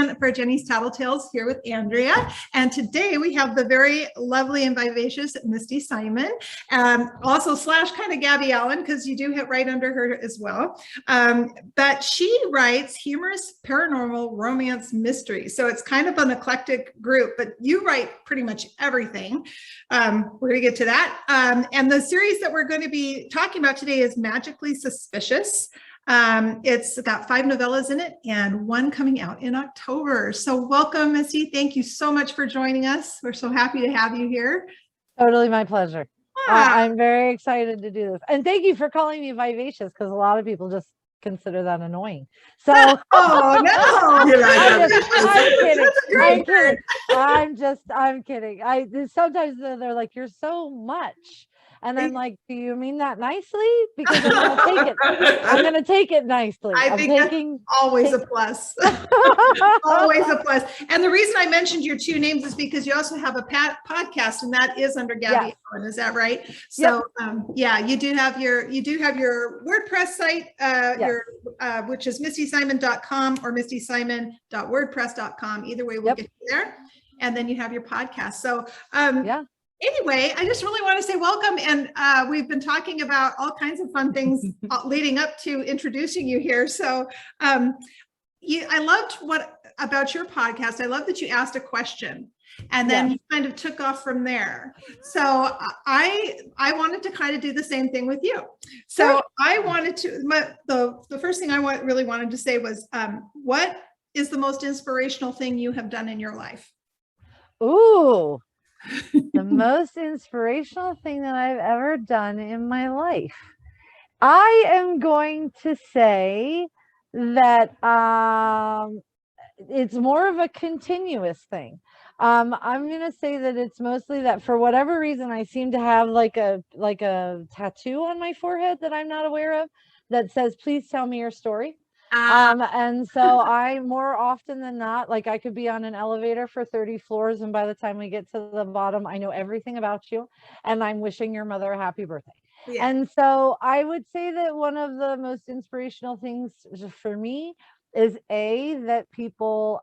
again for Jeny's Tattle Tales here with Andrea. And today we have the very lovely and vivacious Misty Simon, also slash kind of Gabby Allen, because you do hit right under her as well. But she writes humorous paranormal romance mysteries. So it's kind of an eclectic group, but you write pretty much everything. We're going to get to that. And the series that we're going to be talking about today is Magically Suspicious. It's got 5 novellas in it and 1 coming out in October. So welcome, Misty. Thank you so much for joining us. We're so happy to have you here. Totally my pleasure. I'm very excited to do this. And thank you for calling me vivacious, because a lot of people just consider that annoying. So oh no. I'm kidding. Sometimes they're like, you're so much. And I'm like, do you mean that nicely? Because I'm going to take it nicely. I think that's always a plus. Always a plus. And the reason I mentioned your 2 names is because you also have a podcast, and that is under Gabby Allen. Is that right? So yeah, you do have your WordPress site, which is mistysimon.com or mistysimon.wordpress.com. Either way, we'll get you there. And then you have your podcast. So anyway, I just really want to say welcome. And we've been talking about all kinds of fun things leading up to introducing you here. So I loved about your podcast. I love that you asked a question and then you kind of took off from there. So I wanted to kind of do the same thing with you. So I wanted to, the first thing I really wanted to say was, what is the most inspirational thing you have done in your life? Ooh. The most inspirational thing that I've ever done in my life. I am going to say that it's more of a continuous thing. I'm going to say that it's mostly that for whatever reason, I seem to have like a tattoo on my forehead that I'm not aware of that says, please tell me your story. And so I more often than not, like I could be on an elevator for 30 floors, and by the time we get to the bottom, I know everything about you and I'm wishing your mother a happy birthday. Yeah. And so I would say that one of the most inspirational things for me is that people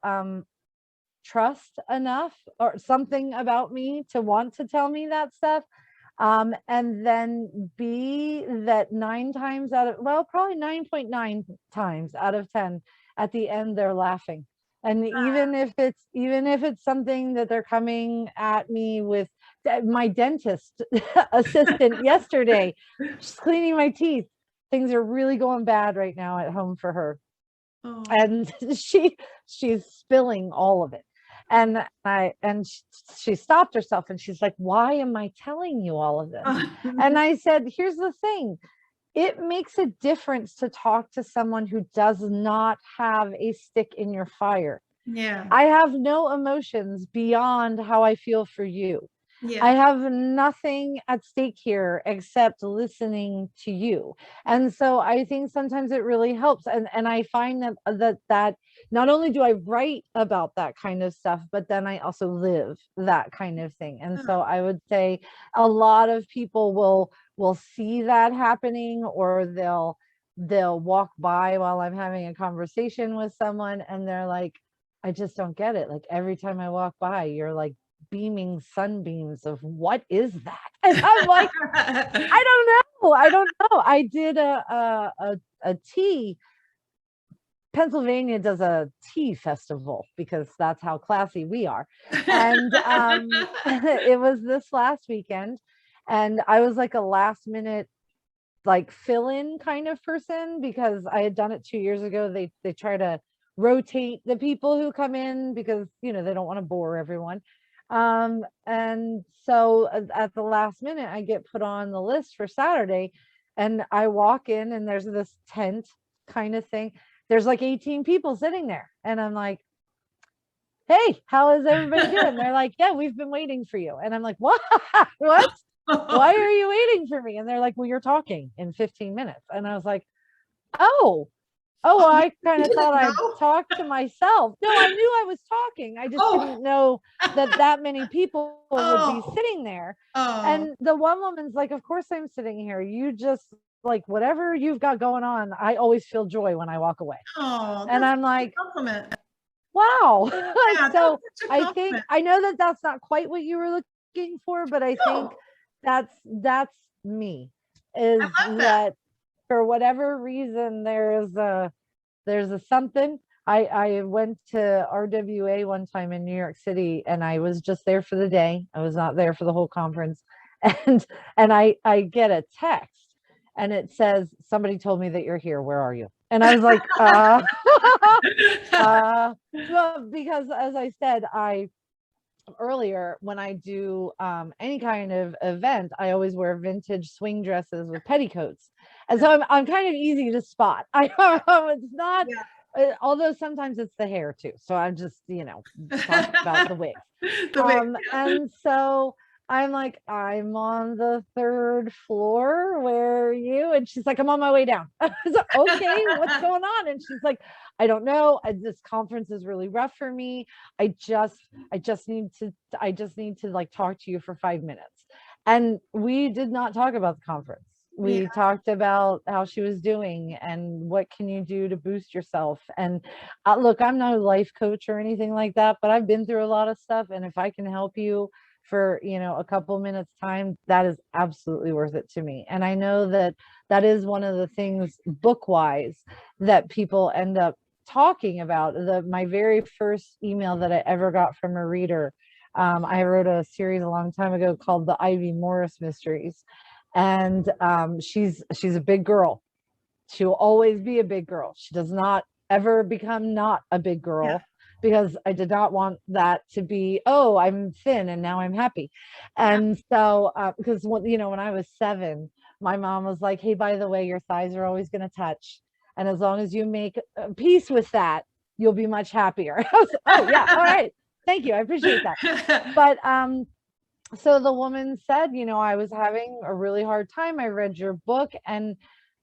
trust enough or something about me to want to tell me that stuff. And then B, that 9.9 times out of 10 at the end they're laughing. And even if it's something that they're coming at me with, my dentist assistant yesterday, she's cleaning my teeth. Things are really going bad right now at home for her. Oh. And she's spilling all of it. And she stopped herself and she's like, why am I telling you all of this? And I said, here's the thing. It makes a difference to talk to someone who does not have a stick in your fire. Yeah. I have no emotions beyond how I feel for you. Yeah. I have nothing at stake here except listening to you. And so I think sometimes it really helps. And I find that not only do I write about that kind of stuff, but then I also live that kind of thing. And so I would say a lot of people will see that happening, or they'll walk by while I'm having a conversation with someone and they're like, I just don't get it. Like every time I walk by, you're like beaming sunbeams of what is that? And I'm like, I don't know. I did a tea. Pennsylvania does a tea festival because that's how classy we are. And it was this last weekend, and I was like a last minute like fill-in kind of person because I had done it 2 years ago. They try to rotate the people who come in because they don't want to bore everyone. And so at the last minute, I get put on the list for Saturday, and I walk in and there's this tent kind of thing. There's like 18 people sitting there. And I'm like, hey, how is everybody doing? They're like, yeah, we've been waiting for you. And I'm like, what? What? Why are you waiting for me? And they're like, well, you're talking in 15 minutes. And I was like, oh, I kind of thought I'd talk to myself. No, I knew I was talking. I just didn't know that many people would be sitting there. And the one woman's like, of course I'm sitting here. You just like whatever you've got going on. I always feel joy when I walk away. And I'm like, compliment. Wow. Yeah, So that's such a I think, compliment. I know that that's not quite what you were looking for, but I think No, that's me, I is love that. that for whatever reason, there's a something. I went to RWA one time in New York City, and I was just there for the day. I was not there for the whole conference. And I get a text, and it says, somebody told me that you're here. Where are you? And I was like, well, because as I said, I earlier, when I do any kind of event, I always wear vintage swing dresses with petticoats, and so I'm kind of easy to spot. It's not, Yeah. although sometimes it's the hair too. So I'm just, talking about the wigs. The way, And so I'm like, I'm on the third floor. Where are you? And she's like, I'm on my way down. I was like, okay, what's going on? And she's like, I don't know. This conference is really rough for me. I just need to like talk to you for 5 minutes. And we did not talk about the conference. yeah. We talked about how she was doing and what can you do to boost yourself. And look, I'm not a life coach or anything like that, but I've been through a lot of stuff. And if I can help you for, a couple minutes time, that is absolutely worth it to me. And I know that that is one of the things book wise that people end up talking about. My very first email that I ever got from a reader, I wrote a series a long time ago called the Ivy Morris Mysteries, and she's a big girl. She'll always be a big girl. She does not ever become not a big Yeah. girl, because I did not want that to be, oh, I'm thin and now I'm happy. And so because when I was 7, my mom was like, hey, by the way, your thighs are always going to touch, and as long as you make peace with that, you'll be much happier. I was, oh yeah, all right, thank you, I appreciate that. But so the woman said, I was having a really hard time. I read your book, and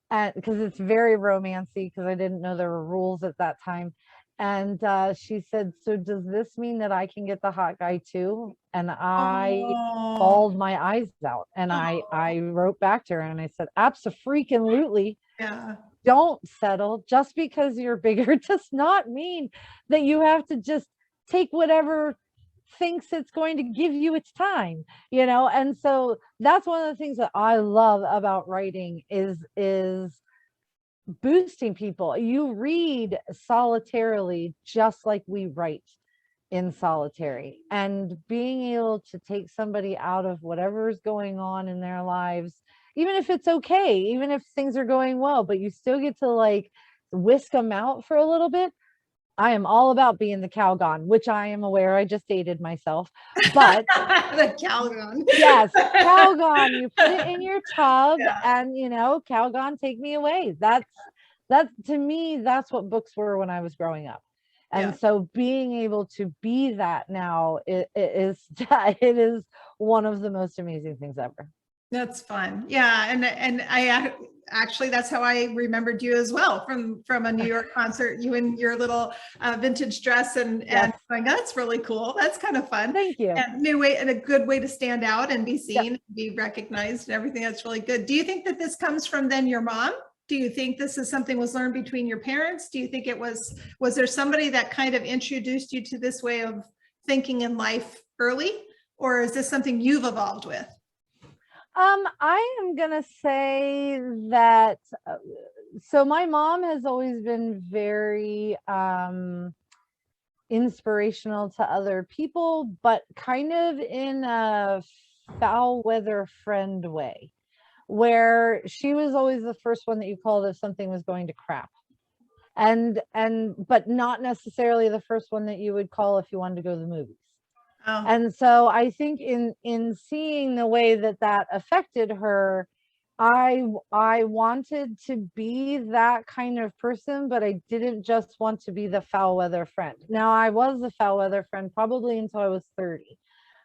because it's very romancy, because I didn't know there were rules at that time. And she said, so does this mean that I can get the hot guy too? And I Oh, bawled my eyes out, and oh, I wrote back to her and I said, abso-freaking-lutely. yeah. Don't settle. Just because you're bigger does not mean that you have to just take whatever thinks it's going to give you its time. And so that's one of the things that I love about writing is boosting people. You read solitarily just like we write in solitary, and being able to take somebody out of whatever is going on in their lives, even if it's okay, even if things are going well, but you still get to like whisk them out for a little bit. I am all about being the Calgon, which I am aware I just dated myself. But The Calgon. yes, Calgon, you put it in your tub, Yeah, and Calgon, take me away. That's to me, that's what books were when I was growing up. yeah. And so being able to be that now, it is one of the most amazing things ever. That's fun. Yeah, and actually that's how I remembered you as well, from a New York concert. You in your little vintage dress, and Yes, like, that's really cool. That's kind of fun. thank you. And new way, and a good way to stand out and be Yep. seen, be recognized, and everything. That's really good. Do you think that this comes from then your mom? Do you think this is something was learned between your parents? Do you think was there somebody that kind of introduced you to this way of thinking in life early, or is this something you've evolved with? I am gonna say that so my mom has always been very inspirational to other people, but kind of in a foul weather friend way, where she was always the first one that you called if something was going to crap. And but not necessarily the first one that you would call if you wanted to go to the movies. Oh, And so I think in seeing the way that that affected her, I wanted to be that kind of person, but I didn't just want to be the foul weather friend. Now, I was the foul weather friend probably until I was 30.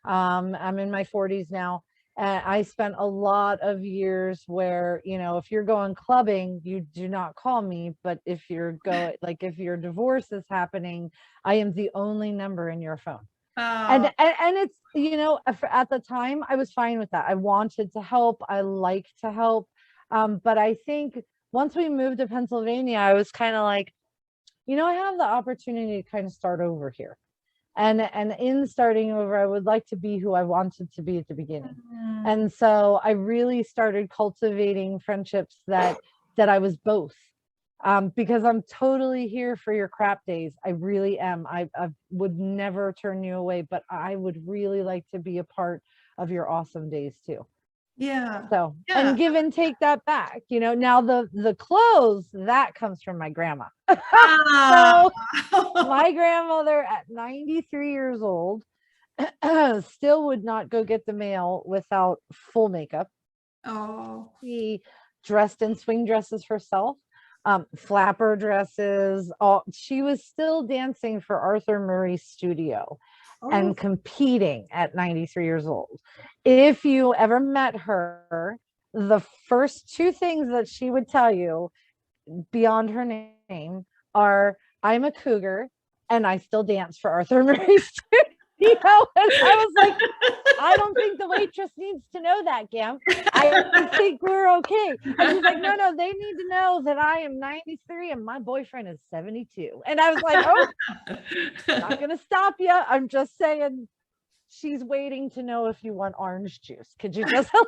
I'm in my 40s now, and I spent a lot of years where, if you're going clubbing, you do not call me, but if you're going, like, if your divorce is happening, I am the only number in your phone. And oh, it's, at the time I was fine with that. I wanted to help. I like to help. But I think once we moved to Pennsylvania, I was kind of like, you know, I have the opportunity to kind of start over here. And in starting over, I would like to be who I wanted to be at the beginning. And so I really started cultivating friendships that I was both. Because I'm totally here for your crap days. I really am. I would never turn you away, but I would really like to be a part of your awesome days too. Yeah. So, Yeah. and give and take that back, you know. Now the clothes, that comes from my grandma. Ah. So my grandmother at 93 years old still would not go get the mail without full makeup. Oh. She dressed in swing dresses herself, flapper dresses. She was still dancing for Arthur Murray's studio and competing at 93 years old. If you ever met her, the first two things that she would tell you beyond her name are, I'm a cougar and I still dance for Arthur Murray's studio. And I was like, I don't think the waitress needs to know that, Gam. I think we're okay. And she's like, no, they need to know that I am 93 and my boyfriend is 72. And I was like, oh, not gonna stop you. I'm just saying, she's waiting to know if you want orange juice. Could you just so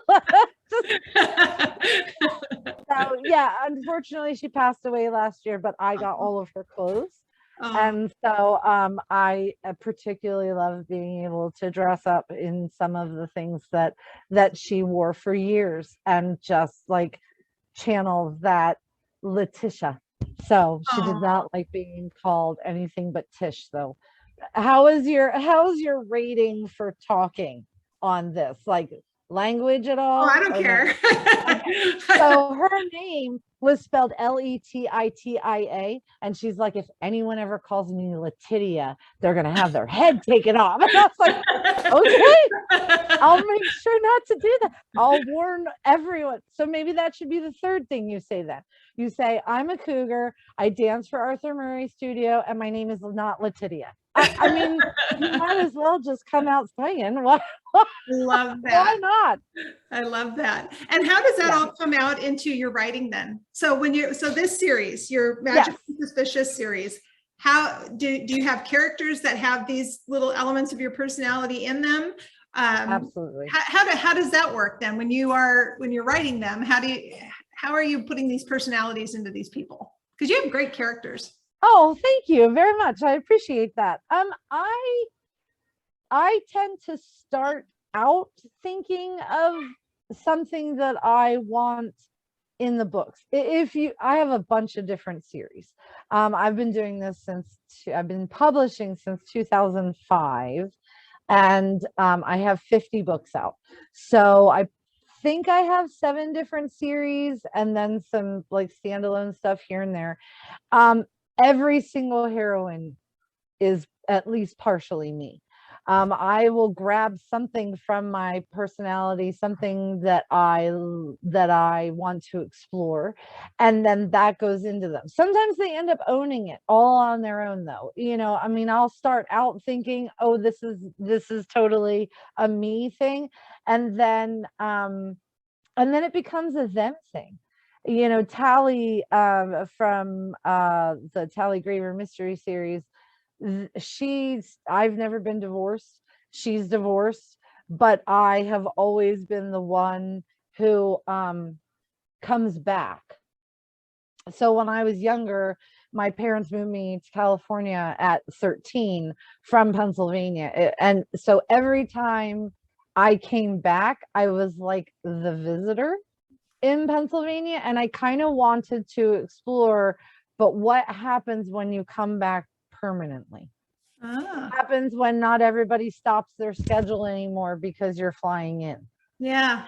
yeah, unfortunately she passed away last year, but I got all of her clothes. And so I particularly love being able to dress up in some of the things that she wore for years and just like channel that Letitia. So she did not like being called anything but Tish though. How's your rating for talking on this? Like language at all? Oh, I don't care. So her name was spelled Letitia, and she's like, if anyone ever calls me Letitia, they're gonna have their head taken off. And I was like, okay, I'll make sure not to do that. I'll warn everyone. So maybe that should be the third thing you say then. You say, I'm a cougar, I dance for Arthur Murray Studio, and my name is not Letitia. I mean, you might as well just come out swinging. Love that. Why not? I love that. And how does that all come out into your writing then? So this series, your Magically Suspicious series, how do you have characters that have these little elements of your personality in them? Absolutely. How does that work then when you're writing them? How are you putting these personalities into these people? Because you have great characters. Oh, thank you very much. I appreciate that. I tend to start out thinking of something that I want in the books. I have a bunch of different series. I've been doing this I've been publishing since 2005, and I have 50 books out. So I think I have 7 different series and then some like standalone stuff here and there. Every single heroine is at least partially me. I will grab something from my personality, something that I want to explore, and then that goes into them. Sometimes they end up owning it all on their own though. You know, I mean, I'll start out thinking, oh, this is totally a me thing. And then it becomes a them thing. You know, Tally from the Tally Graver mystery series, I've never been divorced. She's divorced, but I have always been the one who comes back. So when I was younger, my parents moved me to California at 13 from Pennsylvania. And so every time I came back, I was like the visitor in Pennsylvania, and I kind of wanted to explore, but what happens when you come back permanently? What happens when not everybody stops their schedule anymore because you're flying in? Yeah.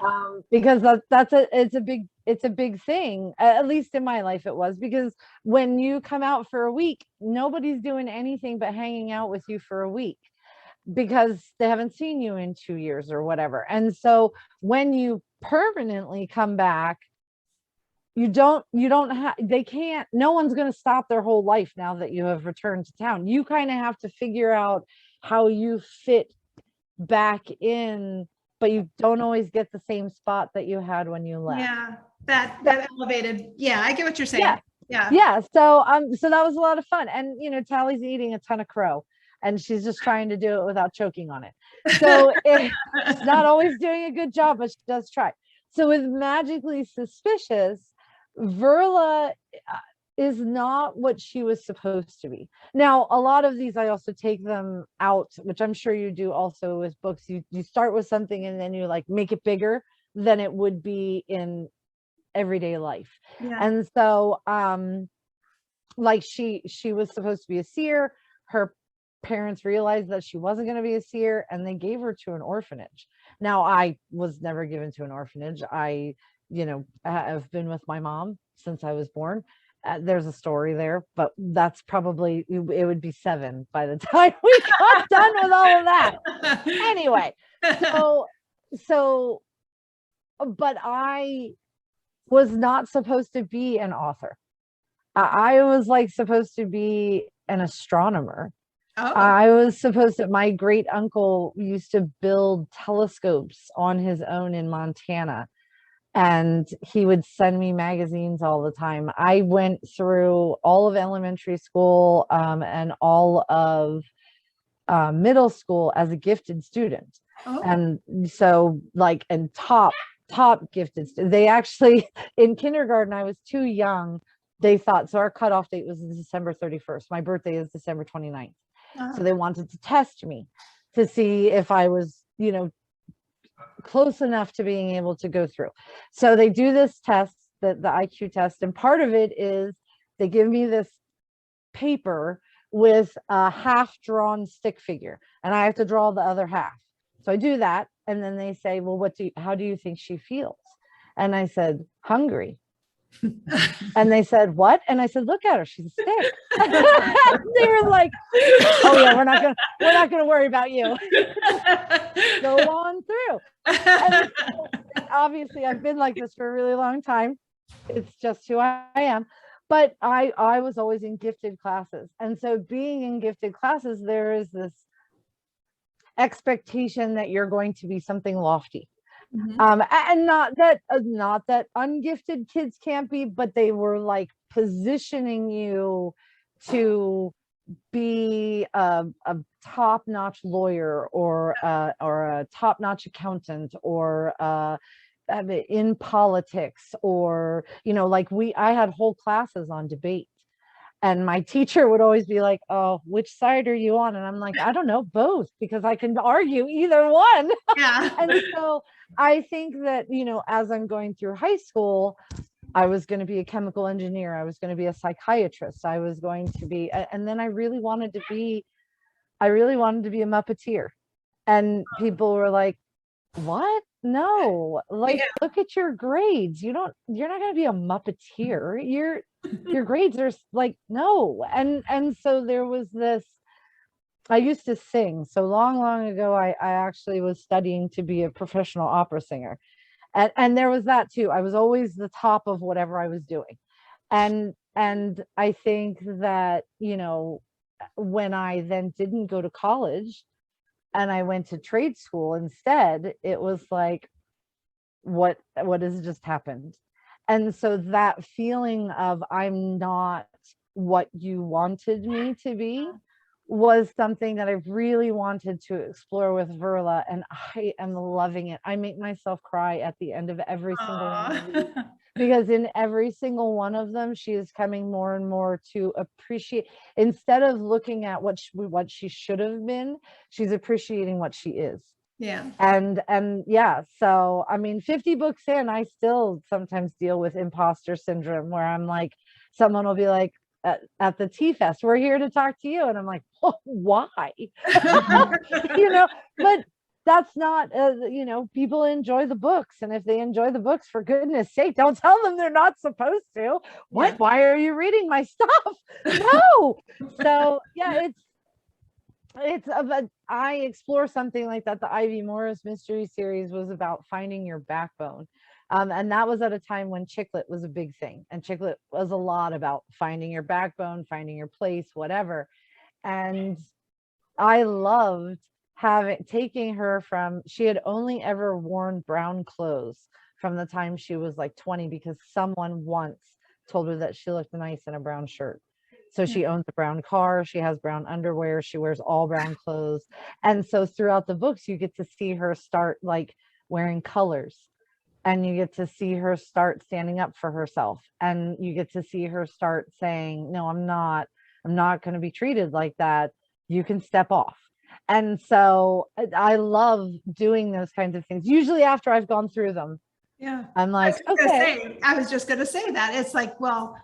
Because it's a big thing. At least in my life it was, because when you come out for a week, nobody's doing anything but hanging out with you for a week because they haven't seen you in 2 years or whatever. And so when you permanently come back, no one's going to stop their whole life now that you have returned to town. You kind of have to figure out how you fit back in, but you don't always get the same spot that you had when you left. Yeah, that elevated. Yeah, I get what you're saying. Yeah. Yeah, so that was a lot of fun. And Tally's eating a ton of crow, and she's just trying to do it without choking on it. So she's not always doing a good job, but she does try. So with Magically Suspicious, Verla is not what she was supposed to be. Now, a lot of these I also take them out, which I'm sure you do also with books. You start with something and then you like make it bigger than it would be in everyday life. Yeah. And so like she was supposed to be a seer. Her parents realized that she wasn't going to be a seer, and they gave her to an orphanage. Now, I was never given to an orphanage. I have been with my mom since I was born. There's a story there, but that's probably, it would be 7 by the time we got done with all of that. Anyway, so but I was not supposed to be an author. I was like supposed to be an astronomer. Oh. I was supposed to, my great uncle used to build telescopes on his own in Montana, and he would send me magazines all the time. I went through all of elementary school and all of middle school as a gifted student. Oh. And so like, and top gifted. They actually, in kindergarten, I was too young. They thought, so our cutoff date was December 31st. My birthday is December 29th. So they wanted to test me to see if I was, close enough to being able to go through. So they do this test, the IQ test, and part of it is they give me this paper with a half drawn stick figure, and I have to draw the other half. So I do that, and then they say, well, how do you think she feels? And I said, hungry. And they said, what? And I said, look at her, she's a stick. They were like, oh yeah, we're not gonna worry about you. Go on through. And obviously I've been like this for a really long time. It's just who I am. But I was always in gifted classes. And so being in gifted classes, there is this expectation that you're going to be something lofty. Mm-hmm. And not that ungifted kids can't be, but they were like positioning you to be a top-notch lawyer or a top-notch accountant or in politics, or like I had whole classes on debate. And my teacher would always be like, oh, which side are you on? And I'm like, I don't know, both, because I can argue either one. Yeah. And so I think that, as I'm going through high school, I was going to be a chemical engineer. I was going to be a psychiatrist. I was going to be, and then I really wanted to be a Muppeteer. And people were like, what? No, like, look at your grades. You're not going to be a Muppeteer. Your grades are like, no. And so there was this, I used to sing. So long ago, I actually was studying to be a professional opera singer. And there was that too. I was always the top of whatever I was doing. And I think that, when I then didn't go to college and I went to trade school instead, it was like, what has just happened? And so that feeling of I'm not what you wanted me to be was something that I really wanted to explore with Verla, and I am loving it. I make myself cry at the end of every single one of these, because in every single one of them, she is coming more and more to appreciate, instead of looking at what she should have been, she's appreciating what she is. Yeah. And yeah, so I mean, 50 books in, I still sometimes deal with imposter syndrome, where I'm like, someone will be like, at the Tea Fest, we're here to talk to you, and I'm like, oh, why? But that's not, people enjoy the books, and if they enjoy the books, for goodness sake, don't tell them they're not supposed to. What? Yeah. Why are you reading my stuff? No. So yeah, I explore something like that. The Ivy Morris mystery series was about finding your backbone. And that was at a time when chick-lit was a big thing. And chick-lit was a lot about finding your backbone, finding your place, whatever. And I loved taking her from, she had only ever worn brown clothes from the time she was like 20, because someone once told her that she looked nice in a brown shirt. So she owns a brown car, she has brown underwear, she wears all brown clothes. And so throughout the books, you get to see her start like wearing colors, and you get to see her start standing up for herself, and you get to see her start saying, no, I'm not going to be treated like that. You can step off. And so I love doing those kinds of things. Usually after I've gone through them, Yeah. I'm like, okay. I was just going to say that. It's like, well,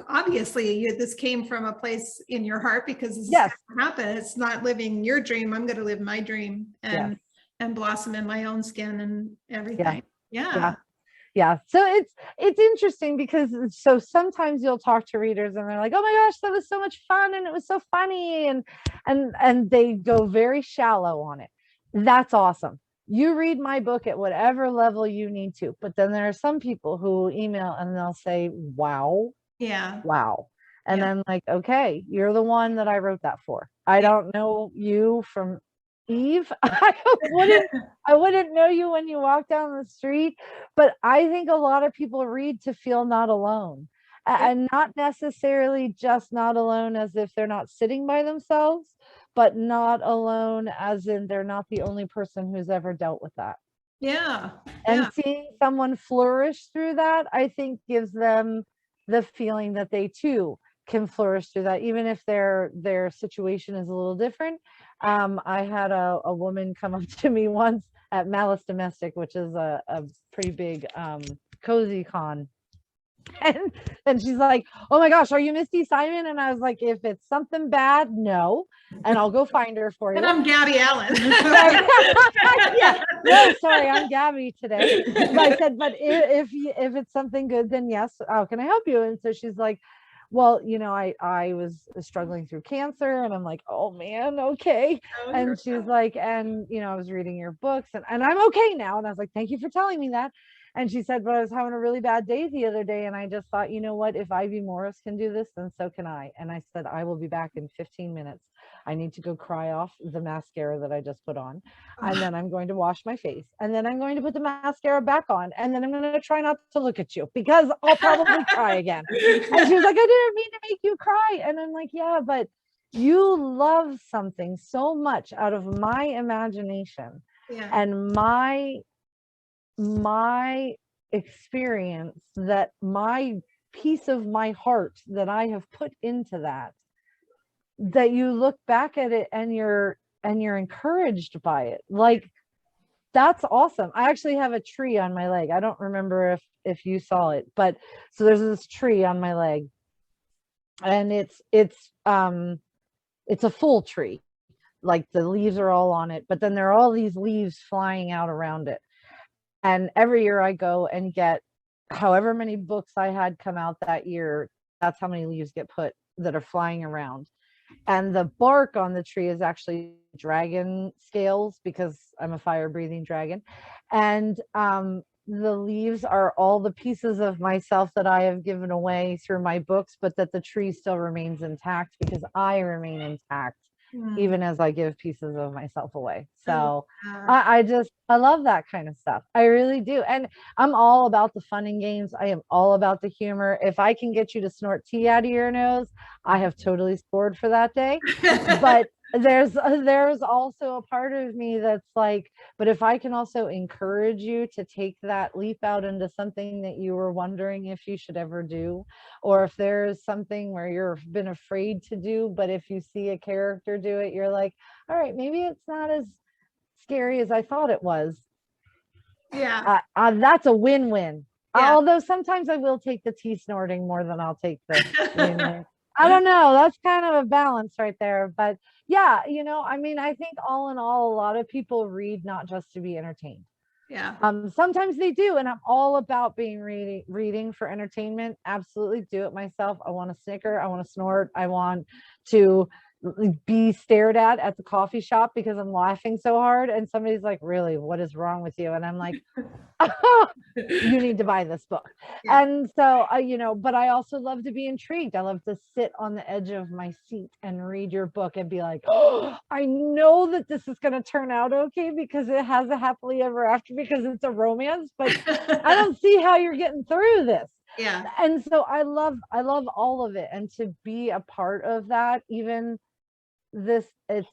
obviously this came from a place in your heart, because this is going to happen. It's not living your dream. I'm going to live my dream and blossom in my own skin and everything. Yeah. So it's interesting, because so sometimes you'll talk to readers and they're like, oh my gosh, that was so much fun and it was so funny, and they go very shallow on it. That's awesome. You read my book at whatever level you need to, but then there are some people who email and they'll say, wow. And I'm like, okay, you're the one that I wrote that for. I don't know you from Eve. I wouldn't know you when you walk down the street, but I think a lot of people read to feel not alone, and not necessarily just not alone as if they're not sitting by themselves, but not alone as in they're not the only person who's ever dealt with that. And seeing someone flourish through that, I think gives them the feeling that they too can flourish through that, even if their situation is a little different. I had a woman come up to me once at Malice Domestic, which is a pretty big cozy con. And she's like, oh my gosh, are you Misty Simon? And I was like, if it's something bad, no. And I'll go find her for you. And I'm Gabby Allen. No, sorry, I'm Gabby today. But I said, but if it's something good, then yes, how can I help you? And so she's like, well, I was struggling through cancer. And I'm like, oh man, okay. And she's like, and I was reading your books and I'm okay now. And I was like, thank you for telling me that. And she said, but I was having a really bad day the other day. And I just thought, you know what, if Ivy Morris can do this, then so can I. And I said, I will be back in 15 minutes. I need to go cry off the mascara that I just put on. And then I'm going to wash my face. And then I'm going to put the mascara back on. And then I'm going to try not to look at you, because I'll probably cry again. And she was like, I didn't mean to make you cry. And I'm like, yeah, but you love something so much out of my imagination and my experience, that my piece of my heart that I have put into that you look back at it and you're encouraged by it. Like, that's awesome. I actually have a tree on my leg. I don't remember if you saw it, but so there's this tree on my leg, and it's a full tree. Like, the leaves are all on it, but then there are all these leaves flying out around it. And every year I go and get however many books I had come out that year, that's how many leaves get put that are flying around. And the bark on the tree is actually dragon scales, because I'm a fire breathing dragon. And the leaves are all the pieces of myself that I have given away through my books, but that the tree still remains intact because I remain intact. Even as I give pieces of myself away. So I love that kind of stuff. I really do. And I'm all about the fun and games. I am all about the humor. If I can get you to snort tea out of your nose, I have totally scored for that day. But there's also a part of me that's like, but if I can also encourage you to take that leap out into something that you were wondering if you should ever do, or if there's something where you've been afraid to do, but if you see a character do it, you're like, all right, maybe it's not as scary as I thought it was. That's a win-win. Although sometimes I will take the tea snorting more than I'll take the I don't know. That's kind of a balance right there. But yeah, I mean, I think all in all, a lot of people read not just to be entertained. Sometimes they do. And I'm all about reading for entertainment. Absolutely do it myself. I want to snicker. I want to snort. I want to be stared at the coffee shop because I'm laughing so hard. And somebody's like, really, what is wrong with you? And I'm like, oh, you need to buy this book. And so, but I also love to be intrigued. I love to sit on the edge of my seat and read your book and be like, oh, I know that this is going to turn out okay because it has a happily ever after, because it's a romance, but I don't see how you're getting through this. Yeah. And so I love all of it, and to be a part of that, even this, it's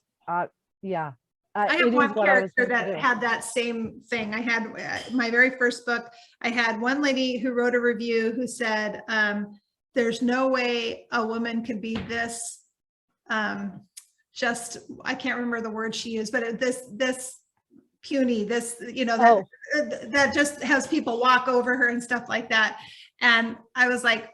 yeah, I have it is one what I was character meant to that do. had that same thing. I had my very first book. I had one lady who wrote a review who said, there's no way a woman could be this, just, I can't remember the word she used, but this puny, this, Oh, that just has people walk over her and stuff like that. And I was like,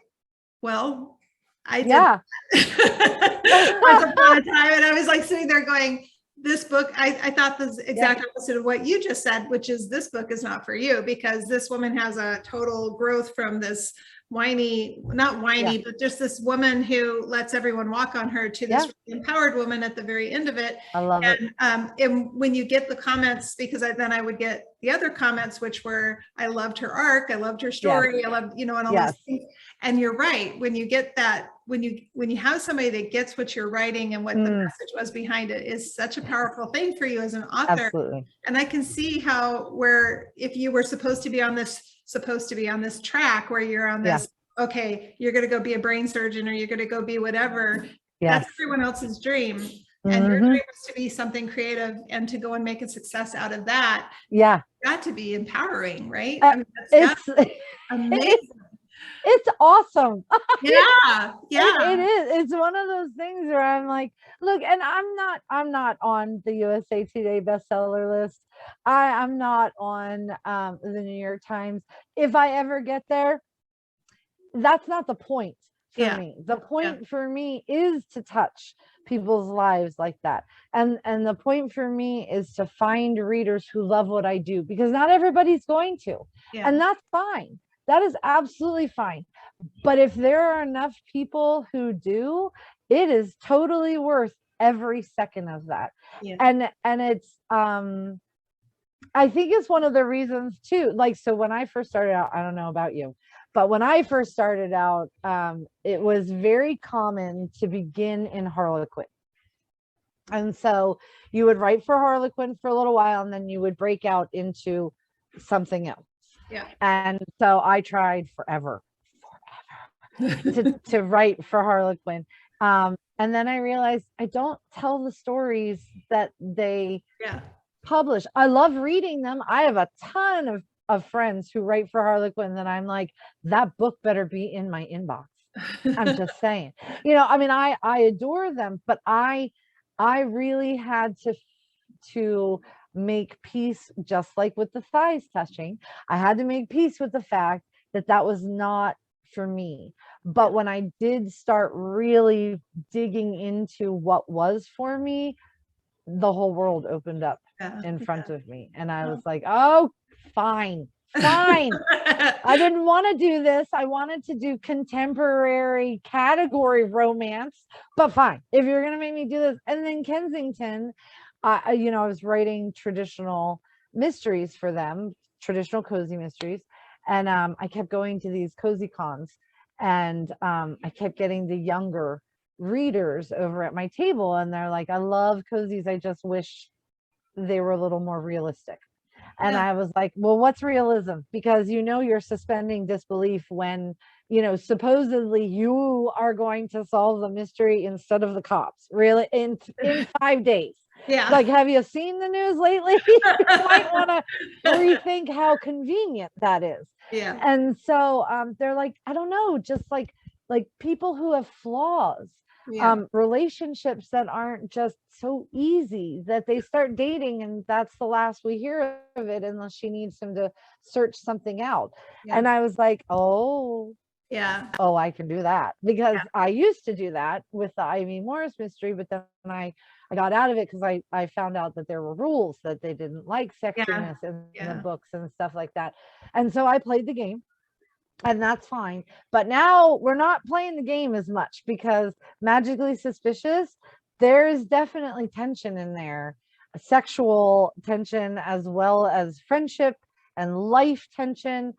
well, I did yeah. once upon a time. And I was like sitting there going, this book, I thought this exact opposite of what you just said, which is this book is not for you, because this woman has a total growth from this whiny, not whiny, but just this woman who lets everyone walk on her to this empowered woman at the very end of it. I love it. And when you get the comments, because then I would get the other comments, which were, I loved her arc, I loved her story, I loved, and all those things. And you're right, when you get that, when you have somebody that gets what you're writing and what the message was behind it, is such a powerful thing for you as an author. Absolutely. And I can see how, where if you were supposed to be on this track where you're on this, okay, you're going to go be a brain surgeon, or you're going to go be whatever, that's everyone else's dream. And your dream is to be something creative and to go and make a success out of that. Got to be empowering, right? I mean, it's amazing. It's awesome. Yeah. It is. It's one of those things where I'm like, look, and I'm not on the USA Today bestseller list. I'm not on the New York Times. If I ever get there, that's not the point for me. The point for me is to touch people's lives like that. And the point for me is to find readers who love what I do, because not everybody's going to. And that's fine. That is absolutely fine. But if there are enough people who do, it is totally worth every second of that. And it's I think it's one of the reasons too, like, so when I first started out, I don't know about you, but when I first started out, it was very common to begin in Harlequin. And so you would write for Harlequin for a little while, and then you would break out into something else. And so I tried forever to write for Harlequin. And then I realized I don't tell the stories that they publish. I love reading them. I have a ton of friends who write for Harlequin that I'm like, that book better be in my inbox. I'm just saying, I mean, I adore them, but I really had to make peace, just like with the thighs touching. I had to make peace with the fact that that was not for me. But when I did start really digging into what was for me, the whole world opened up in front of me. And I was like, oh, fine. I didn't want to do this. I wanted to do contemporary category romance, but fine, if you're going to make me do this. And then Kensington, I was writing traditional mysteries for them, traditional cozy mysteries. And I kept going to these cozy cons, and I kept getting the younger readers over at my table, and they're like, I love cozies, I just wish they were a little more realistic. And I was like, well, what's realism? Because you're suspending disbelief when supposedly you are going to solve the mystery instead of the cops, really, in 5 days. Like, have you seen the news lately? You might want to rethink how convenient that is. And so they're like, I don't know, just like people who have flaws, relationships that aren't just so easy, that they start dating and that's the last we hear of it, unless she needs him to search something out. And I was like, oh, I can do that, because I used to do that with the Ivy Morris mystery, but then I got out of it because I found out that there were rules, that they didn't like sexiness in the books and stuff like that. And so I played the game, and that's fine. But now we're not playing the game as much, because Magically Suspicious, there's definitely tension in there, sexual tension as well as friendship and life tension,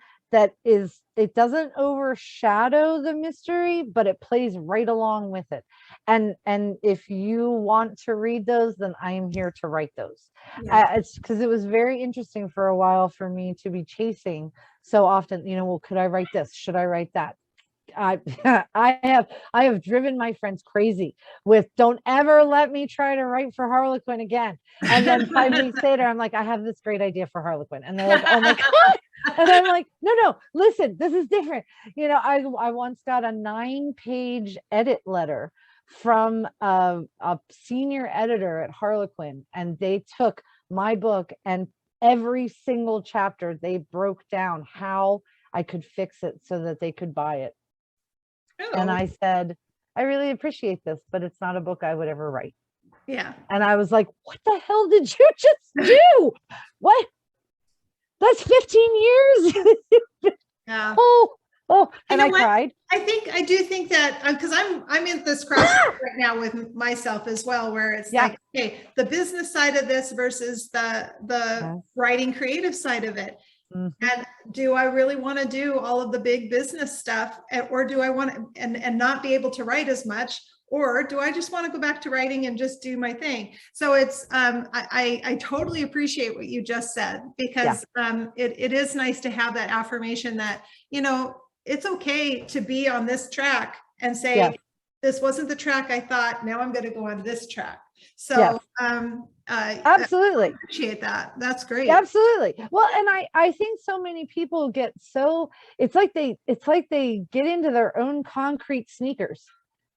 it doesn't overshadow the mystery, but it plays right along with it. And if you want to read those, then I am here to write those. It's because it was very interesting for a while for me to be chasing so often, well, could I write this? Should I write that? I I have driven my friends crazy with, don't ever let me try to write for Harlequin again. And then 5 weeks later, I'm like, I have this great idea for Harlequin. And they're like, oh my God. And I'm like, no, listen, this is different. I once got a 9-page edit letter from a senior editor at Harlequin, and they took my book, and every single chapter they broke down how I could fix it so that they could buy it. And I said, I really appreciate this, but it's not a book I would ever write. Yeah. And I was like, what the hell did you just do? What? That's 15 years. Yeah. Oh, and I cried. I do think that because I'm in this crossroads right now with myself as well, where it's like, okay, the business side of this versus the writing creative side of it. Mm-hmm. And do I really want to do all of the big business stuff, or do I want to and not be able to write as much, or do I just want to go back to writing and just do my thing? So it's I totally appreciate what you just said, because it is nice to have that affirmation that, it's okay to be on this track and say, this wasn't the track I thought, now I'm going to go on this track. So absolutely, I appreciate that. That's great. Absolutely. Well, and I think so many people get so, it's like they get into their own concrete sneakers.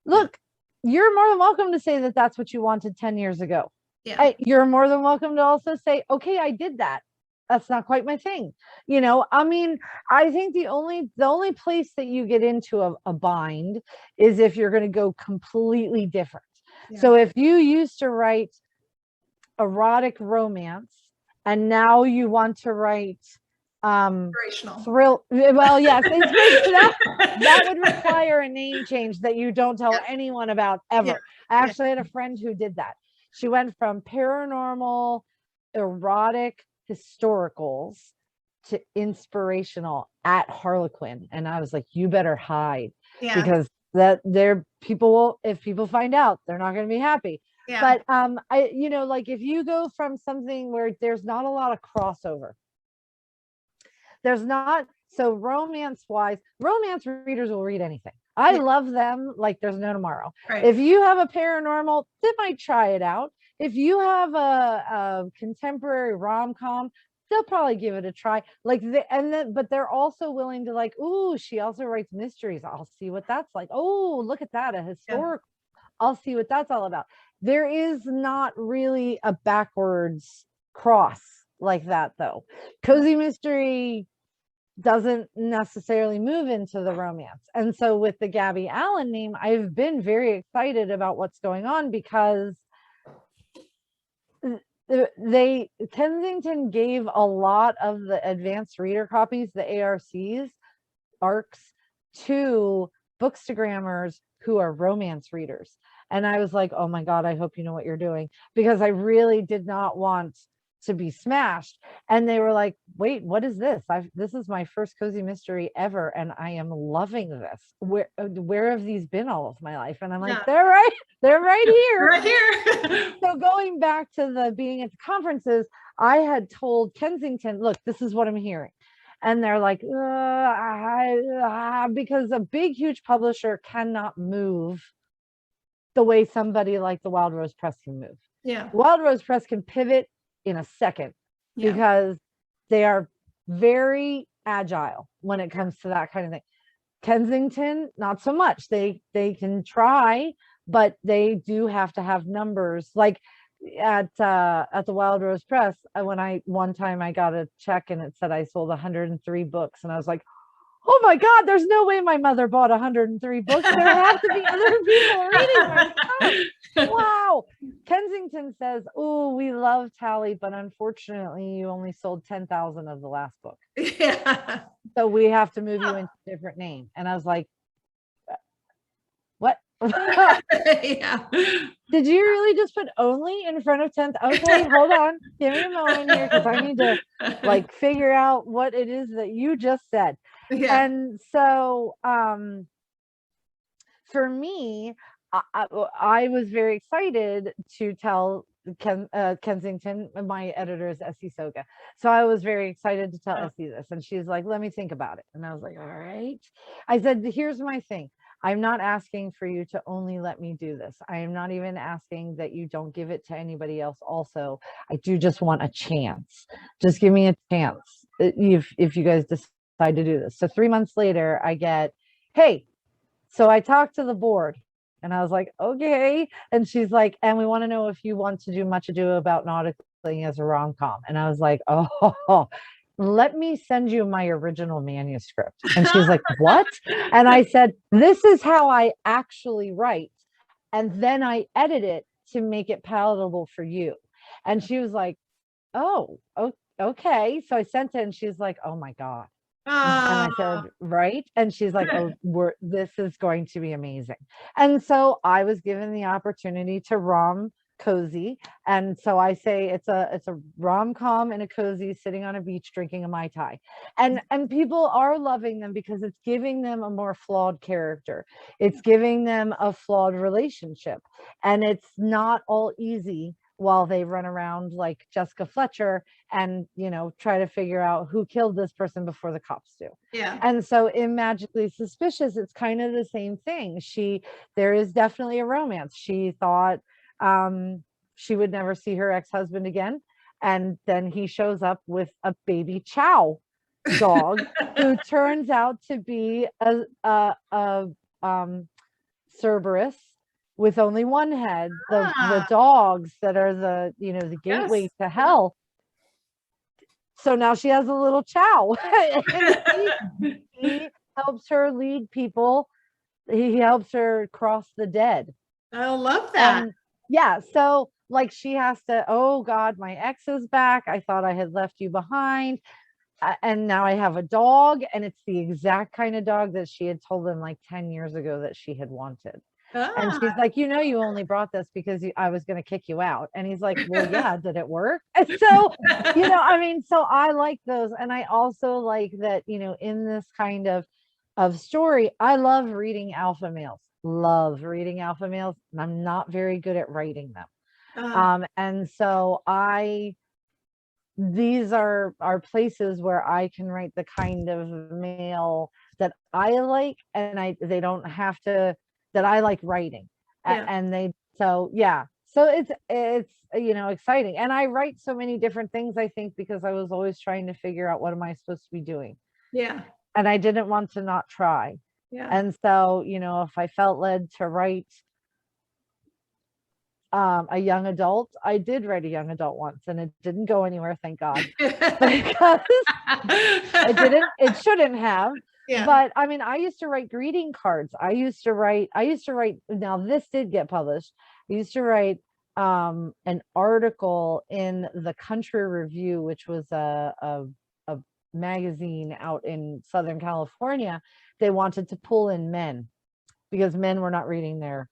Look, you're more than welcome to say that that's what you wanted 10 years ago. Yeah. You're more than welcome to also say, okay, I did that. That's not quite my thing. I mean, I think the only place that you get into a bind is if you're going to go completely different. Yeah. So if you used to write erotic romance and now you want to write inspirational thrill, well, yes, that would require a name change that you don't tell anyone about ever. I actually had a friend who did that. She went from paranormal, erotic, historicals to inspirational at Harlequin, and I was like, you better hide, because that people will, if people find out, they're not going to be happy. But I like, if you go from something where there's not a lot of crossover, there's not, so romance readers will read anything. I love them like there's no tomorrow. Right. If you have a paranormal, they might try it out. If you have a contemporary rom-com, they'll probably give it a try. But they're also willing to, like, ooh, she also writes mysteries. I'll see what that's like. Oh, look at that, a historical. I'll see what that's all about. There is not really a backwards cross like that, though. Cozy mystery doesn't necessarily move into the romance. And so with the Gabby Allen name, I've been very excited about what's going on, because Kensington gave a lot of the advanced reader copies, the ARCs, to bookstagrammers who are romance readers. And I was like, oh my God, I hope you know what you're doing, because I really did not want to be smashed. And they were like, wait, what is this? This is my first cozy mystery ever, and I am loving this. Where have these been all of my life? And I'm like, they're right here. Right here. So going back to the being at the conferences, I had told Kensington, look, this is what I'm hearing. And they're like, because a big, huge publisher cannot move the way somebody like the Wild Rose Press can move. Yeah. Wild Rose Press can pivot in a second, because they are very agile when it comes to that kind of thing. Kensington, not so much. They can try, but they do have to have numbers. Like at the Wild Rose Press, one time I got a check and it said I sold 103 books, and I was like, oh my God, there's no way my mother bought 103 books. There have to be other people reading my stuff. Wow. Kensington says, oh, we love Tally, but unfortunately you only sold 10,000 of the last book. Yeah. So we have to move you into a different name. And I was like, what? Yeah. Did you really just put only in front of 10th? Okay, hold on. Give me a moment here, because I need to figure out what it is that you just said. Yeah. And so for me, I was very excited to tell Kensington. My editor is Essie Soga. So I was very excited to tell Essie this. And she's like, let me think about it. And I was like, all right. I said, here's my thing. I'm not asking for you to only let me do this. I am not even asking that you don't give it to anybody else also. I do just want a chance. Just give me a chance if you guys decide to do this. So 3 months later, I get, hey, so I talked to the board. And I was like, okay. And she's like, and we want to know if you want to do Much Ado About Nautically as a rom-com. And I was like, oh, let me send you my original manuscript. And she's like, what? And I said, this is how I actually write. And then I edit it to make it palatable for you. And she was like, oh, okay. So I sent it and she's like, oh my God. And I said, right. And she's like, oh, this is going to be amazing. And so I was given the opportunity to rom cozy. And so I say it's a rom-com and a cozy sitting on a beach drinking a Mai Tai. And people are loving them because it's giving them a more flawed character. It's giving them a flawed relationship. And it's not all easy while they run around like Jessica Fletcher and, try to figure out who killed this person before the cops do. Yeah. And so in Magically Suspicious, it's kind of the same thing. There is definitely a romance. She thought she would never see her ex-husband again. And then he shows up with a baby Chow dog who turns out to be a Cerberus with only one head, the dogs that are the gateway to hell. So now she has a little Chow. he helps her lead people. He helps her cross the dead. I love that. And so like she has to, oh God, my ex is back. I thought I had left you behind. And now I have a dog, and it's the exact kind of dog that she had told him like 10 years ago that she had wanted. And she's like, you only brought this because I was going to kick you out. And he's like, well, yeah, did it work? And so, so I like those. And I also like that, in this kind of story, I love reading alpha males. And I'm not very good at writing them. And so these are places where I can write the kind of male that I like, and they don't have to, that I like writing. So it's exciting. And I write so many different things, I think, because I was always trying to figure out what am I supposed to be doing. Yeah. And I didn't want to not try. Yeah. And so, if I felt led to write a young adult, I did write a young adult once, and it didn't go anywhere, thank God, because it shouldn't have. Yeah. But I mean, I used to write greeting cards. I used to write, now this did get published. I used to write an article in the Country Review, which was a magazine out in Southern California. They wanted to pull in men because men were not reading their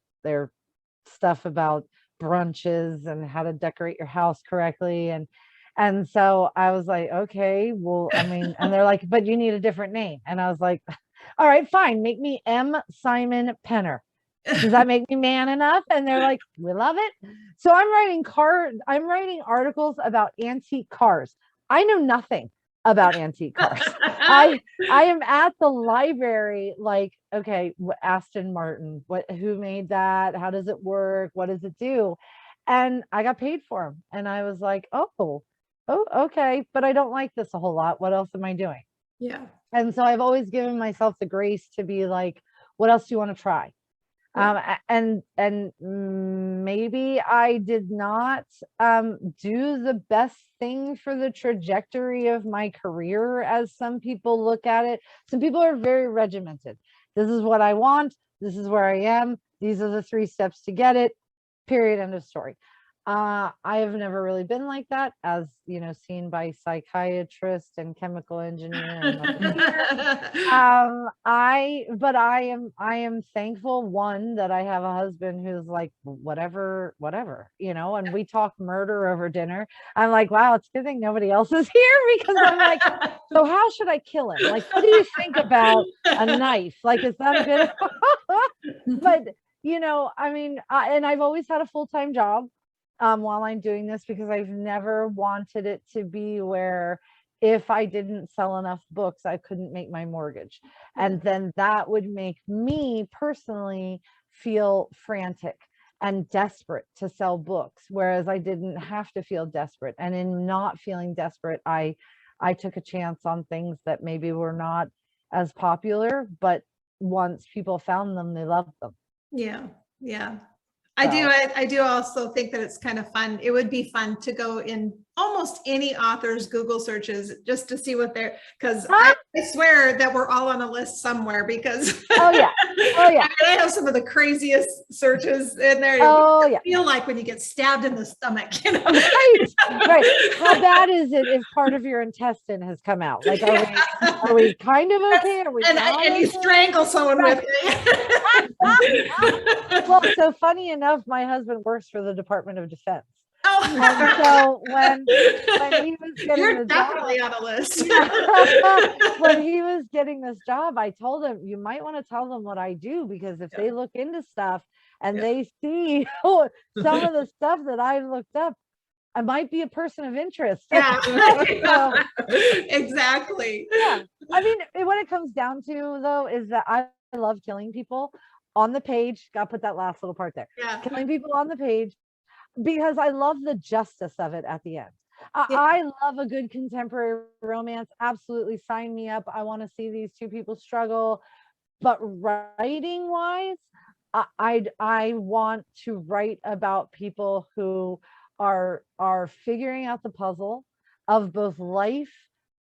stuff about brunches and how to decorate your house correctly. And so I was like, okay, well, I mean, and they're like, but you need a different name. And I was like, all right, fine. Make me M. Simon Penner. Does that make me man enough? And they're like, we love it. So I'm writing articles about antique cars. I know nothing about antique cars. I am at the library, like, okay, Aston Martin, who made that? How does it work? What does it do? And I got paid for them. And I was like, oh, okay, but I don't like this a whole lot. What else am I doing? Yeah. And so I've always given myself the grace to be like, what else do you want to try? And maybe I did not do the best thing for the trajectory of my career as some people look at it. Some people are very regimented. This is what I want. This is where I am. These are the 3 steps to get it. Period. End of story. I have never really been like that, as seen by psychiatrists and chemical engineer. I am thankful, one, that I have a husband who's like, whatever, and we talk murder over dinner. I'm like, wow, it's a good thing nobody else is here, because I'm like, so how should I kill him? Like, what do you think about a knife? Like, is that a good? But I mean, and I've always had a full-time job. while I'm doing this, because I've never wanted it to be where if I didn't sell enough books, I couldn't make my mortgage. And then that would make me personally feel frantic and desperate to sell books, whereas I didn't have to feel desperate. And in not feeling desperate, I took a chance on things that maybe were not as popular, but once people found them, they loved them. Yeah. Yeah. So. I do also think that it's kind of fun. It would be fun to go in almost any author's Google searches just to see what they're, because I swear that we're all on a list somewhere, because oh yeah, I have some of the craziest searches in there. Oh yeah, feel like when you get stabbed in the stomach, you know? right. How bad is it if part of your intestine has come out? Like, are we kind of okay? Are we and you strangle someone with it. Well, so funny enough, my husband works for the Department of Defense. Oh. And so when he was getting You're the definitely job, on a list. when he was getting this job, I told him, you might want to tell them what I do, because if they look into stuff and they see some of the stuff that I looked up, I might be a person of interest. Yeah. So, exactly. Yeah. I mean, what it comes down to, though, is that I love killing people on the page. Got to put that last little part there. Yeah. Killing people on the page, because I love the justice of it at the end. I love a good contemporary romance. Absolutely, sign me up. I want to see these two people struggle. But writing wise, I want to write about people who are figuring out the puzzle of both life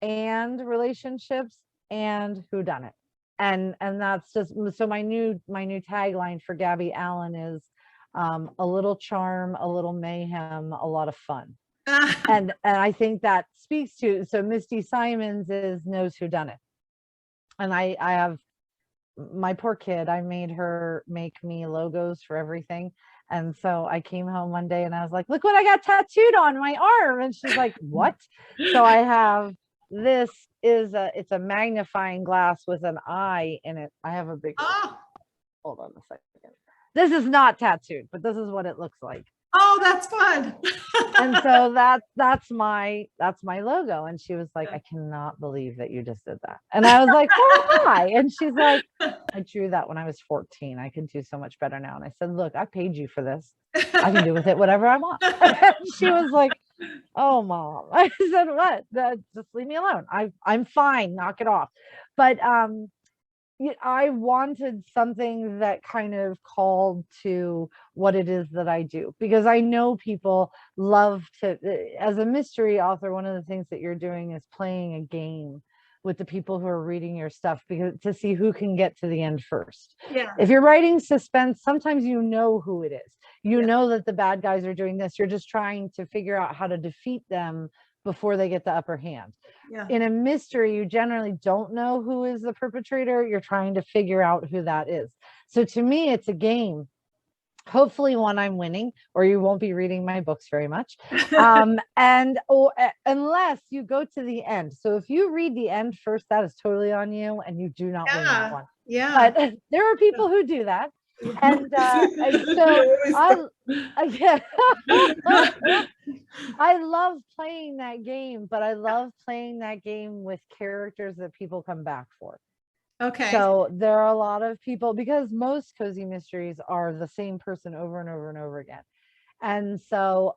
and relationships and whodunit. And that's just, so my new tagline for Gabby Allen is a little charm, a little mayhem, a lot of fun. And I think that speaks to, so Misty Simons knows whodunit. And I have my poor kid, I made her make me logos for everything. And so I came home one day and I was like, look what I got tattooed on my arm. And she's like, what? So I have, this is it's a magnifying glass with an eye in it. I have a big, hold on a second. This is not tattooed, but this is what it looks like. Oh, that's fun. And so that's my logo. And she was like, I cannot believe that you just did that. And I was like, why? And she's like, I drew that when I was 14. I could do so much better now. And I said, look, I paid you for this. I can do with it whatever I want. And she was like, oh, Mom. I said, what? Just leave me alone. I'm fine. Knock it off. But I wanted something that kind of called to what it is that I do, because I know people love to, as a mystery author, one of the things that you're doing is playing a game with the people who are reading your stuff, because to see who can get to the end first. Yeah. If you're writing suspense, sometimes you know who it is. You know that the bad guys are doing this. You're just trying to figure out how to defeat them before they get the upper hand. Yeah. In a mystery, you generally don't know who is the perpetrator. You're trying to figure out who that is. So to me, it's a game. Hopefully one I'm winning, or you won't be reading my books very much. Unless you go to the end. So if you read the end first, that is totally on you, and you do not win that one. Yeah. But there are people who do that. And so I love playing that game, but I love playing that game with characters that people come back for. Okay. So there are a lot of people, because most cozy mysteries are the same person over and over and over again. And so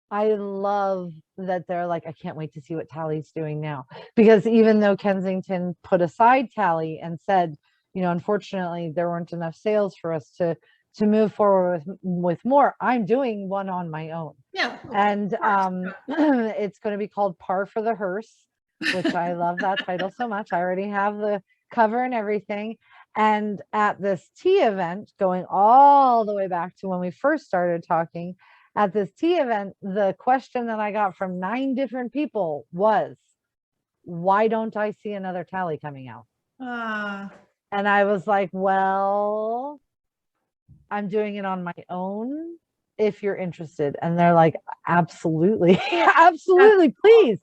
I love that they're like, I can't wait to see what Tally's doing now. Because even though Kensington put aside Tally and said, you know, unfortunately, there weren't enough sales for us to move forward with more, I'm doing one on my own. Yeah. And it's going to be called Par for the Hearse, which I love that title so much. I already have the cover and everything. And at this tea event, going all the way back to when we first started talking, at this tea event, the question that I got from 9 different people was, why don't I see another Tally coming out? And I was like, well, I'm doing it on my own if you're interested. And they're like, absolutely, absolutely, please.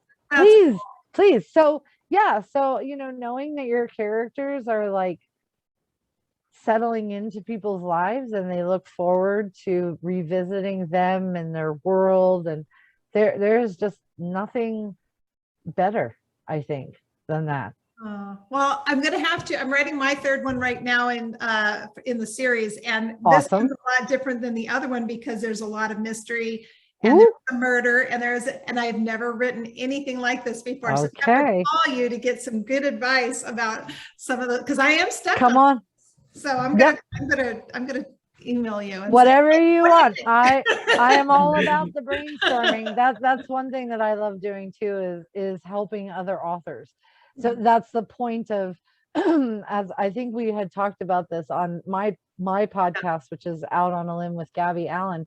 So yeah, so, you know, knowing that your characters are like settling into people's lives, and they look forward to revisiting them and their world. And there's just nothing better, I think, than that. Well, I'm writing my third one right now in the series, and this Awesome. one's a lot different than the other one because there's a lot of mystery and there's a murder, and I've never written anything like this before. Okay. So I have to call you to get some good advice about some of the, because I am stuck. Come on. So I'm gonna email you. And whatever say, you what want. do you think? I am all about the brainstorming. That's one thing that I love doing too, is helping other authors. So that's the point of, as I think we had talked about this on my podcast, which is Out on a Limb with Gabby Allen.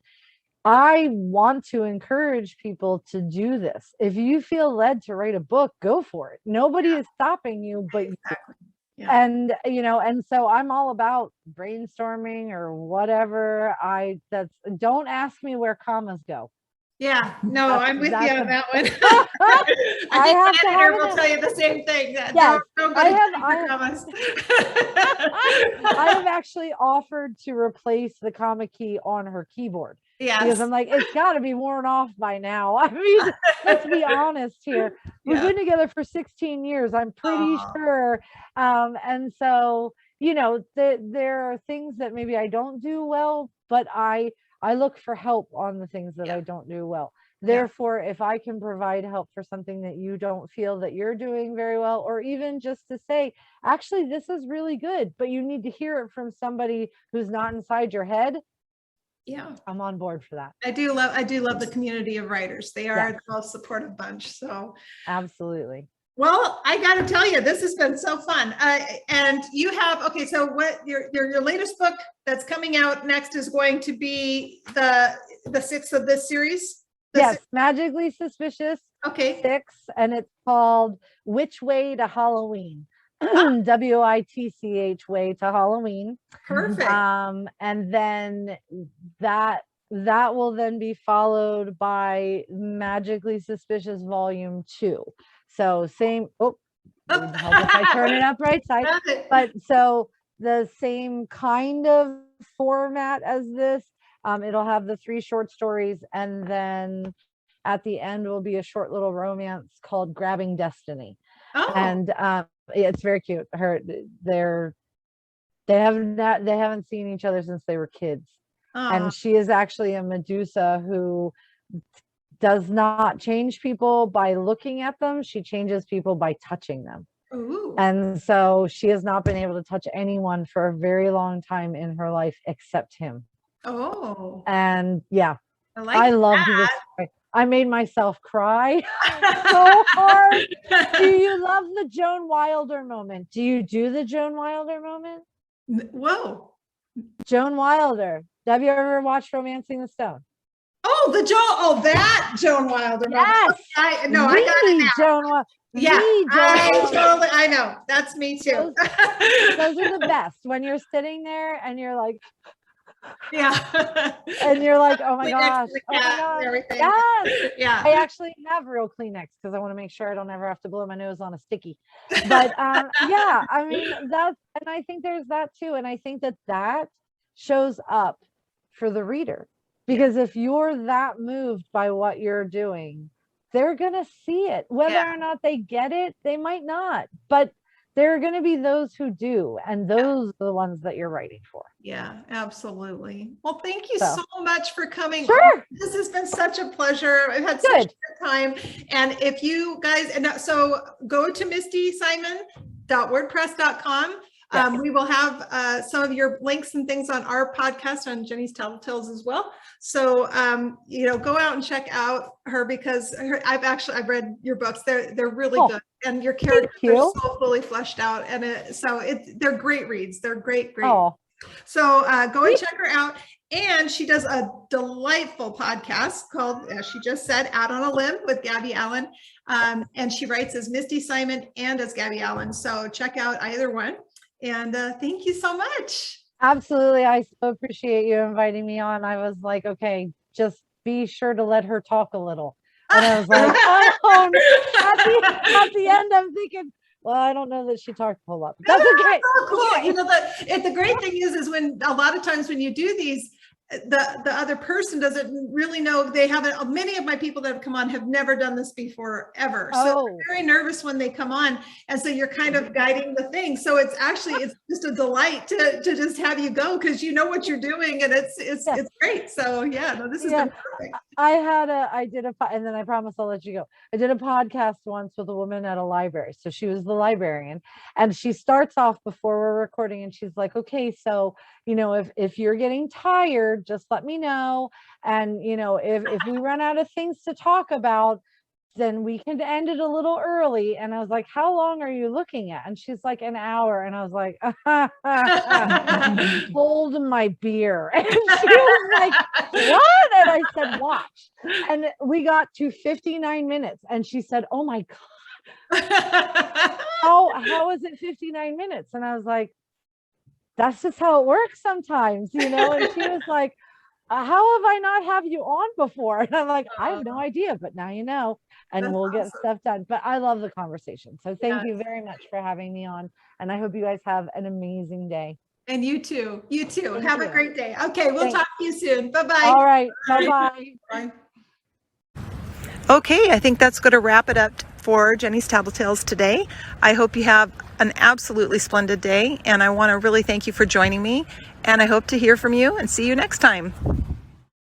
I want to encourage people to do this. If you feel led to write a book, go for it. Nobody is stopping you, but exactly. And and so I'm all about brainstorming or whatever. Don't ask me where commas go. Yeah, no, I'm with you on that one. I think have my to editor have will tell you the same thing. That yes, I have actually offered to replace the comma key on her keyboard. Yes. Because I'm like, it's got to be worn off by now. I mean, let's be honest here. We've been together for 16 years. I'm pretty sure. And so, there are things that maybe I don't do well, but I look for help on the things that I don't do well. Therefore, if I can provide help for something that you don't feel that you're doing very well, or even just to say, actually, this is really good, but you need to hear it from somebody who's not inside your head. Yeah, I'm on board for that. I do love the community of writers. They are the most supportive bunch. So absolutely. Well, I got to tell you, this has been so fun. And you have, okay, so what your latest book that's coming out next is going to be the sixth of this series? Yes, Magically Suspicious. Okay. 6, and it's called Which Way to Halloween. WITCH Way to Halloween. Perfect. And then that will then be followed by Magically Suspicious Volume 2. So same, help if I turn it up right side. But so the same kind of format as this. It'll have the 3 short stories, and then at the end will be a short little romance called Grabbing Destiny. And it's very cute. They haven't seen each other since they were kids. And she is actually a Medusa who does not change people by looking at them. She changes people by touching them. Ooh. And so she has not been able to touch anyone for a very long time in her life except him. Oh. And I loved this story. I made myself cry so hard. Do you love the Joan Wilder moment? Do you do the Joan Wilder moment? Whoa. Joan Wilder. Have you ever watched Romancing the Stone? Oh, that Joan Wilder moment. Yes. I got it now. Joan Wilder. Yeah, I know. That's me too. Those are the best. When you're sitting there and you're like, and you're like, oh my gosh, everything. Yes. Yeah. I actually have real Kleenex because I want to make sure I don't ever have to blow my nose on a sticky. But I mean, and I think there's that too. And I think that shows up for the reader, because if you're that moved by what you're doing, they're gonna see it. Whether or not they get it, they might not, but there are going to be those who do, and those are the ones that you're writing for. Yeah, absolutely. Well, thank you so much for coming. Sure. This has been such a pleasure. I've had such a good time. And if you guys, so go to mistysimon.wordpress.com. We will have some of your links and things on our podcast on Jeny's Tattle Tales as well. So, go out and check out her, because I've read your books. They're really good, and your characters are so fully fleshed out. And they're great reads. They're great. So go and check her out. And she does a delightful podcast called, as she just said, Out on a Limb with Gabby Allen. And she writes as Misty Simon and as Gabby Allen. So check out either one. And thank you so much. Absolutely. I so appreciate you inviting me on. I was like, okay, just be sure to let her talk a little. And I was like, at the end, I'm thinking, Well, I don't know that she talked a whole lot. But that's okay. Oh, cool. You know, the great thing is when a lot of times when you do these, the other person doesn't really know. They haven't, many of my people that have come on have never done this before, ever. So they're very nervous when they come on. And so you're kind of guiding the thing. So it's just a delight to just have you go, because you know what you're doing, and it's great. So yeah, no, this has been perfect. And then I promise I'll let you go. I did a podcast once with a woman at a library. So she was the librarian, and she starts off before we're recording, and she's like, okay, so, you know, if you're getting tired, just let me know. And, you know, if we run out of things to talk about, then we can end it a little early. And I was like, how long are you looking at? And she's like, an hour. And I was like, hold my beer. And she was like, what? And I said, watch. And we got to 59 minutes. And she said, oh my God, how is it 59 minutes? And I was like, that's just how it works sometimes, you know? And she was like, how have I not have you on before? And I'm like, I have no idea, but now you know, and we'll get stuff done. But I love the conversation. So thank you very much for having me on. And I hope you guys have an amazing day. And you too. You too. Have a great day. Okay, we'll talk to you soon. Bye-bye. All right. Bye-bye. Bye. Okay, I think that's going to wrap it up for Jeny's Tattletales today. I hope you have an absolutely splendid day, and I want to really thank you for joining me, and I hope to hear from you and see you next time.